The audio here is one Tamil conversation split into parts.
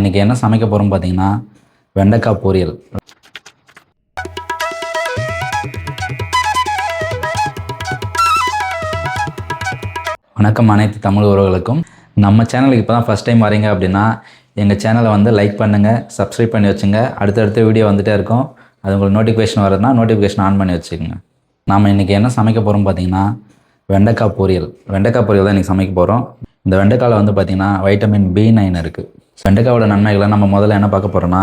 இன்றைக்கி என்ன சமைக்க போகிறோம் பார்த்தீங்கன்னா வெண்டைக்காய் பொரியல். வணக்கம் அனைத்து தமிழ் உறவுகளுக்கும். நம்ம சேனலுக்கு இப்போ தான் ஃபஸ்ட் டைம் வரீங்க அப்படின்னா எங்கள் சேனலை வந்து லைக் பண்ணுங்கள், சப்ஸ்கிரைப் பண்ணி வச்சுங்க. அடுத்தடுத்த வீடியோ வந்துகிட்டே இருக்கும். அது உங்களுக்கு நோட்டிஃபிகேஷன் வருதுன்னா நோட்டிஃபிகேஷன் ஆன் பண்ணி வச்சுக்கோங்க. நாம் இன்றைக்கி என்ன சமைக்க போகிறோம் பார்த்தீங்கன்னா வெண்டைக்காய் பொரியல். வெண்டைக்காய் பொரியல் தான் இன்றைக்கி சமைக்க போகிறோம். இந்த வெண்டைக்காயில் வந்து பார்த்திங்கன்னா வைட்டமின் B9 இருக்குது. வெண்டைக்காயோட நன்மைகளை நம்ம முதல்ல என்ன பார்க்க போகிறோன்னா,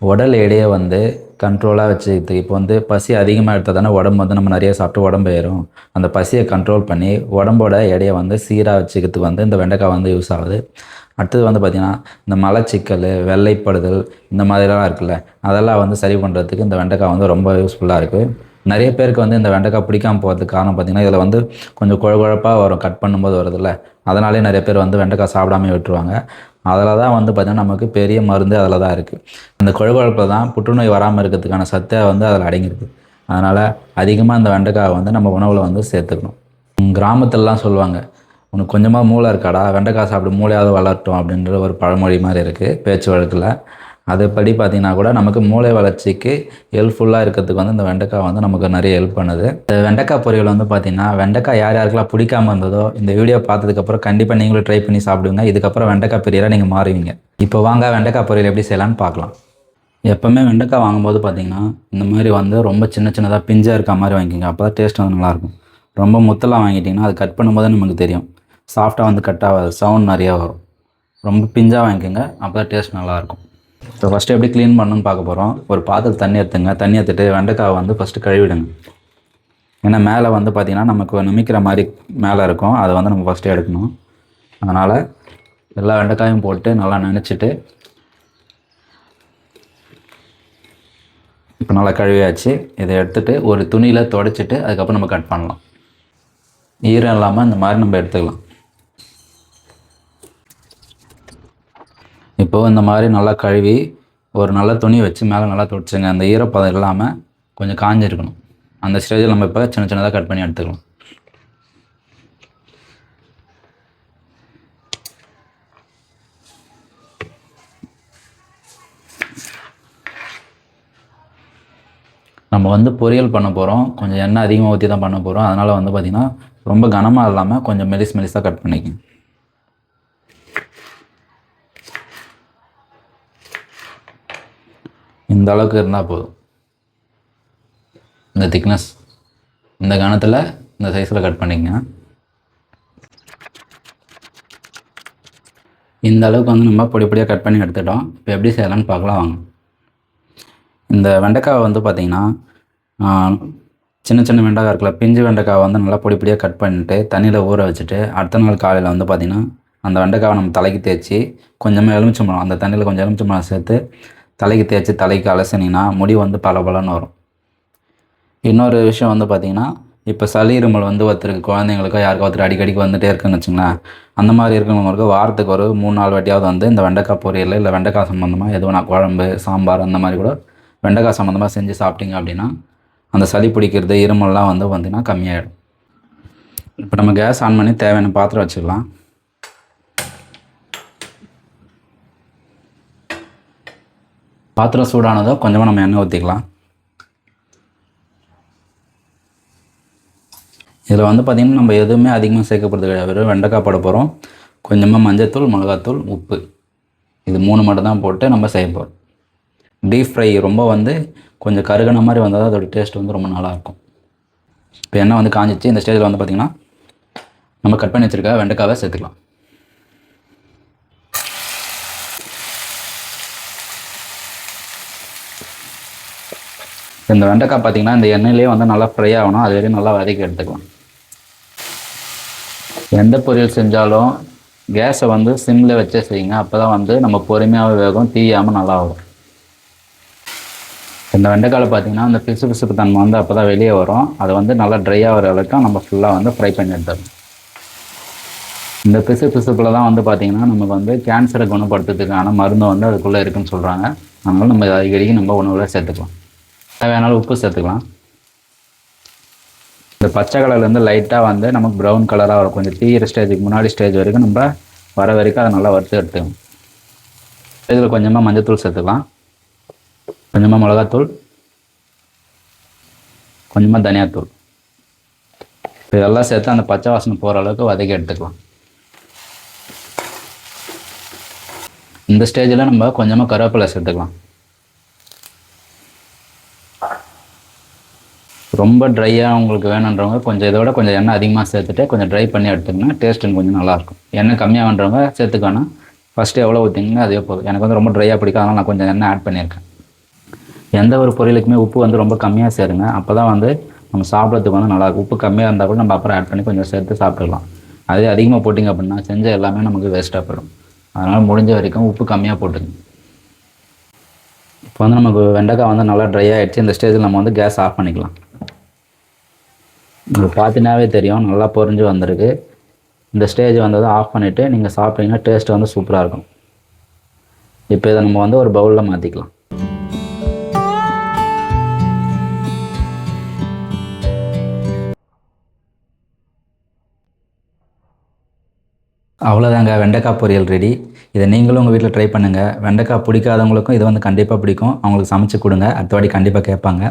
உடல் எடையை வந்து கண்ட்ரோலாக வச்சுக்கிது. இப்போ வந்து பசி அதிகமாக எடுத்தால் தானே உடம்பு வந்து நம்ம நிறைய சாப்பிட்டு உடம்பு ஏறும். அந்த பசியை கண்ட்ரோல் பண்ணி உடம்போட எடையை வந்து சீராக வச்சுக்கிறதுக்கு வந்து இந்த வெண்டைக்காய் வந்து யூஸ் ஆகுது. அடுத்தது வந்து பார்த்திங்கன்னா இந்த மலச்சிக்கல், வெள்ளைப்படுதல் இந்த மாதிரிலாம் இருக்குல்ல, அதெல்லாம் வந்து சரி பண்ணுறதுக்கு இந்த வெண்டைக்காய் வந்து ரொம்ப யூஸ்ஃபுல்லாக இருக்குது. நிறைய பேருக்கு வந்து இந்த வெண்டைக்காய் பிடிக்காமல் போகிறதுக்கு காரணம் பார்த்திங்கன்னா இதில் வந்து கொஞ்சம் குழகுழப்பாக வரும், கட் பண்ணும்போது வருதுல்ல, அதனாலே நிறைய பேர் வந்து வெண்டைக்காய் சாப்பிடாமல் விட்டுருவாங்க. அதில் தான் வந்து பார்த்திங்கன்னா நமக்கு பெரிய மருந்து அதில் தான் இருக்குது. அந்த குழகுழப்பில் தான் புற்றுநோய் வராமல் இருக்கிறதுக்கான சத்தை வந்து அதில் அடங்கியிருக்கு. அதனால் அதிகமாக இந்த வெண்டைக்காய் வந்து நம்ம உணவில் வந்து சேர்த்துக்கணும். கிராமத்திலலாம் சொல்லுவாங்க, உனக்கு கொஞ்சமாக மூளை இருக்காடா, வெண்டைக்காய் சாப்பிட்டு மூளையாவது வளரட்டும் அப்படின்ற ஒரு பழமொழி மாதிரி இருக்குது பேச்சு வழக்கில். அதுபடி பார்த்திங்கன்னா கூட நமக்கு மூளை வளர்ச்சிக்கு ஹெல்ப்ஃபுல்லாக இருக்கிறதுக்கு வந்து இந்த வெண்டைக்காய் வந்து நமக்கு நிறைய ஹெல்ப் பண்ணுது. இந்த வெண்டைக்காய் பொரியல் வந்து பார்த்திங்கன்னா வெண்டைக்காய் யார் யாருக்கெல்லாம் பிடிக்காமல் இருந்ததோ இந்த வீடியோ பார்த்ததுக்கப்புறம் கண்டிப்பாக நீங்களும் ட்ரை பண்ணி சாப்பிடுங்க. இதுக்கப்புறம் வெண்டைக்காய் பொரியலாக நீங்கள் மாறுவீங்க. இப்போ வாங்க வெண்டைக்காய் பொரியல் எப்படி செய்யலான்னு பார்க்கலாம். எப்போவுமே வெண்டைக்காய் வாங்கும்போது பார்த்திங்கன்னா இந்த மாதிரி வந்து ரொம்ப சின்ன சின்னதாக பிஞ்சாக இருக்க மாதிரி வாங்கிக்கோங்க. அப்போ தான் டேஸ்ட் வந்து நல்லாயிருக்கும். ரொம்ப முத்தலாம் வாங்கிட்டிங்கன்னா அது கட் பண்ணும்போது நமக்கு தெரியும், சாஃப்டாக வந்து கட் ஆகாது, சவுண்ட் நிறையா வரும். ரொம்ப பிஞ்சாக வாங்கிக்கோங்க, அப்போ தான் டேஸ்ட் நல்லாயிருக்கும். இப்போ ஃபஸ்ட்டு எப்படி க்ளீன் பண்ணணும்னு பார்க்க போகிறோம். ஒரு பாத்திரத்தில் தண்ணி எடுத்துங்க. தண்ணி எடுத்துகிட்டு வெண்டைக்காய் வந்து ஃபஸ்ட்டு கழுவிடுங்க. ஏன்னா மேலே வந்து பார்த்திங்கன்னா நமக்கு நமிக்கிற மாதிரி மேலே இருக்கும், அதை வந்து நம்ம ஃபஸ்ட்டு எடுக்கணும். அதனால் எல்லா வெண்டைக்காயும் போட்டு நல்லா நனைச்சிட்டு இப்போ நல்லா கழுவியாச்சு. இதை எடுத்துகிட்டு ஒரு துணியில் துடைச்சிட்டு அதுக்கப்புறம் நம்ம கட் பண்ணலாம். ஈரம் இல்லாமல் இந்த மாதிரி நம்ம எடுத்துக்கலாம். இப்போது இந்த மாதிரி நல்லா கழுவி ஒரு நல்ல துணி வச்சு மேலே நல்லா துடைச்சிங்க. அந்த ஈரப்பதம் இல்லாமல் கொஞ்சம் காஞ்சிருக்கணும். அந்த ஸ்டேஜில் நம்ம இப்போ சின்ன சின்னதாக கட் பண்ணி எடுத்துக்கலாம். நம்ம வந்து பொரியல் பண்ண போகிறோம், கொஞ்சம் எண்ணெய் அதிகமாக ஊற்றி தான் பண்ண போகிறோம். அதனால் வந்து பார்த்திங்கன்னா ரொம்ப கனமாக இல்லாமல் கொஞ்சம் மெலிசாக கட் பண்ணிக்கங்க. இந்த அளவுக்கு இருந்தால் போதும். இந்த திக்னஸ், இந்த கனத்தில் இந்த சைஸில் கட் பண்ணிக்கங்க. இந்த அளவுக்கு வந்து நம்ம பொடி பொடியாக கட் பண்ணி எடுத்துட்டோம். இப்போ எப்படி செய்யலான்னு பார்க்கலாம் வாங்க. இந்த வெண்டைக்காவை வந்து பார்த்திங்கன்னா சின்ன சின்ன வெண்டைக்காய் இருக்குல்ல, பிஞ்சு வெண்டைக்காவை வந்து நல்லா பொடி பொடியாக கட் பண்ணிவிட்டு தண்ணியில் ஊற வச்சுட்டு அடுத்த நாள் காலையில் வந்து பார்த்திங்கன்னா அந்த வெண்டைக்காவை நம்ம தலைக்கு தேய்ச்சி கொஞ்சமாக எலுமிச்சம்பழம், அந்த தண்ணியில் கொஞ்சம் எலுமிச்சம்பழம் சேர்த்து தலைக்கு தேய்ச்சி தலைக்கு அலசினிங்கன்னா முடி வந்து பலன்னு வரும். இன்னொரு விஷயம் வந்து பார்த்திங்கன்னா, இப்போ சளி இருமல் வந்து ஒருத்தருக்கு குழந்தைங்களுக்கோ யாருக்கோ ஒருத்தர் அடிக்கடிக்கு வந்துகிட்டே இருக்குன்னு வச்சுங்களேன், அந்த மாதிரி இருக்கிறவங்களுக்கு வாரத்துக்கு ஒரு 3-4 வாட்டியாவது வந்து இந்த வெண்டைக்காய் பொரியல் இல்லை வெண்டைக்காய் சம்மந்தமாக எதுவும் குழம்பு, சாம்பார் அந்த மாதிரி கூட வெண்டைக்காய் சம்மந்தமாக செஞ்சு சாப்பிட்டீங்க அப்படின்னா அந்த சளி பிடிக்கிறது, இருமல்லாம் வந்து பார்த்திங்கன்னா கம்மியாகிடும். இப்போ நம்ம கேஸ் ஆன் பண்ணி தேவையான பாத்திரம் வச்சுக்கலாம். பாத்திரம் சூடானதோ கொஞ்சமாக நம்ம எண்ணெய் ஊற்றிக்கலாம். இதில் வந்து பார்த்திங்கன்னா நம்ம எதுவுமே அதிகமாக சேர்க்கப்படுறது கிடையாது. வெறும் வெண்டைக்காய் போட போகிறோம். கொஞ்சமாக மஞ்சத்தூள், மிளகாத்தூள், உப்பு, இது 3 மட்டும் தான் போட்டு நம்ம செய்ய போகிறோம். டீப் ஃப்ரை ரொம்ப வந்து கொஞ்சம் கருகின மாதிரி வந்தால் தான் அதோட டேஸ்ட் வந்து ரொம்ப நல்லாயிருக்கும். இப்போ எண்ணெய் வந்து காஞ்சிச்சு. இந்த ஸ்டேஜில் வந்து பார்த்திங்கன்னா நம்ம கட் பண்ணி வச்சுருக்க வெண்டைக்காவை சேர்த்துக்கலாம். இந்த வெண்டைக்காய் பார்த்திங்கன்னா இந்த எண்ணெயிலே வந்து நல்லா ஃப்ரை ஆகணும். அது வரையும் நல்லா வதக்கி எடுத்துக்கலாம். எந்த பொரியல் செஞ்சாலும் கேஸை வந்து சிம்மில் வச்சே செய்யுங்க. அப்போ தான் வந்து நம்ம பொறுமையாக வேகும், தீயாமல் நல்லா ஆகும். இந்த வெண்டைக்காயில் பார்த்திங்கன்னா அந்த பிசுப்பு தன்மை வந்து அப்போ தான் வெளியே வரும். அது வந்து நல்லா ட்ரை ஆகிற அளவுக்கு நம்ம ஃபுல்லாக வந்து ஃப்ரை பண்ணி எடுத்துடணும். இந்த பிசுப்பில் தான் வந்து பார்த்திங்கன்னா நமக்கு வந்து கேன்சரை குணப்படுத்துறதுக்கான மருந்து வந்து அதுக்குள்ளே இருக்குதுன்னு சொல்கிறாங்க. அதனால் நம்ம அடிக்கடிக்கு நம்ம உணவில் சேர்த்துக்கலாம். தேவையானாலும் உப்பு சேர்த்துக்கலாம். இந்த பச்சை கலர்லேருந்து லைட்டாக வந்து நமக்கு ப்ரௌன் கலராக வரும். கொஞ்சம் தீயிற ஸ்டேஜுக்கு முன்னாடி ஸ்டேஜ் வரைக்கும் நம்ம வர வரைக்கும் அதை நல்லா வறுத்து எடுத்துக்கணும். இதில் கொஞ்சமாக மஞ்சள்தூள் சேர்த்துக்கலாம், கொஞ்சமாக மிளகாத்தூள், கொஞ்சமாக தனியாத்தூள். இதெல்லாம் சேர்த்து அந்த பச்சை வாசனை போகிற அளவுக்கு வதக்கி எடுத்துக்கலாம். இந்த ஸ்டேஜில் நம்ம கொஞ்சமாக கருவேப்பிலை சேர்த்துக்கலாம். ரொம்ப ட்ரையாக உங்களுக்கு வேணுன்றவங்க கொஞ்சம் இதோட கொஞ்சம் எண்ணெய் அதிகமாக சேர்த்துட்டு கொஞ்சம் ட்ரை பண்ணி எடுத்துக்கிங்கன்னா டேஸ்ட்டு கொஞ்சம் நல்லாயிருக்கும். எண்ணெய் கம்மியாக வேணுறவங்க சேர்த்துக்கணும். ஃபஸ்ட்டு எவ்வளோ ஊற்றிங்கன்னா அதே போதும். எனக்கு வந்து ரொம்ப ட்ரையாக பிடிக்கும், அதனால் நான் கொஞ்சம் எண்ணெய் ஆட் பண்ணியிருக்கேன். எந்த ஒரு பொரியலுக்குமே உப்பு வந்து ரொம்ப கம்மியாக சேருங்க, அப்போ தான் வந்து நம்ம சாப்பிட்றதுக்கு வந்து நல்லாயிருக்கும். உப்பு கம்மியாக இருந்தால் கூட நம்ம அப்புறம் ஆட் பண்ணி கொஞ்சம் சேர்த்து சாப்பிட்டுக்கலாம். அதே அதிகமாக போட்டிங்க அப்படின்னா செஞ்ச எல்லாமே நமக்கு வேஸ்ட்டாக போயிடும். அதனால் முடிஞ்ச வரைக்கும் உப்பு கம்மியாக போட்டுங்க. இப்போ வந்து நமக்கு வெண்டைக்காய் வந்து நல்லா ட்ரை ஆகிடுச்சு. இந்த ஸ்டேஜில் நம்ம வந்து கேஸ் ஆஃப் பண்ணிக்கலாம். உங்களுக்கு பார்த்தீங்கன்னாவே தெரியும் நல்லா பொரிஞ்சு வந்திருக்கு. இந்த ஸ்டேஜ் வந்ததை ஆஃப் பண்ணிவிட்டு நீங்கள் சாப்பிட்டீங்கன்னா டேஸ்ட் வந்து சூப்பராக இருக்கும். இப்போ இதை நம்ம வந்து ஒரு பவுலில் மாற்றிக்கலாம். அவ்வளோதாங்க, வெண்டைக்காய் பொரியல் ரெடி. இதை நீங்களும் உங்கள் வீட்டில் ட்ரை பண்ணுங்கள். வெண்டைக்காய் பிடிக்காதவங்களுக்கும் இது வந்து கண்டிப்பாக பிடிக்கும். அவங்களுக்கு சமைச்சு கொடுங்க, அடுத்த வாட்டி கண்டிப்பாக கேட்பாங்க.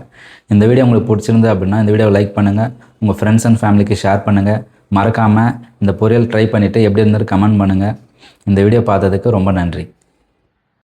இந்த வீடியோ உங்களுக்கு பிடிச்சிருந்து அப்படின்னா இந்த வீடியோவை லைக் பண்ணுங்கள், உங்கள் ஃப்ரெண்ட்ஸ் அண்ட் ஃபேமிலிக்கு ஷேர் பண்ணுங்கள். மறக்காமல் இந்த பொரியல் ட்ரை பண்ணிவிட்டு எப்படி இருந்தாலும் கமெண்ட் பண்ணுங்கள். இந்த வீடியோ பார்த்ததுக்கு ரொம்ப நன்றி.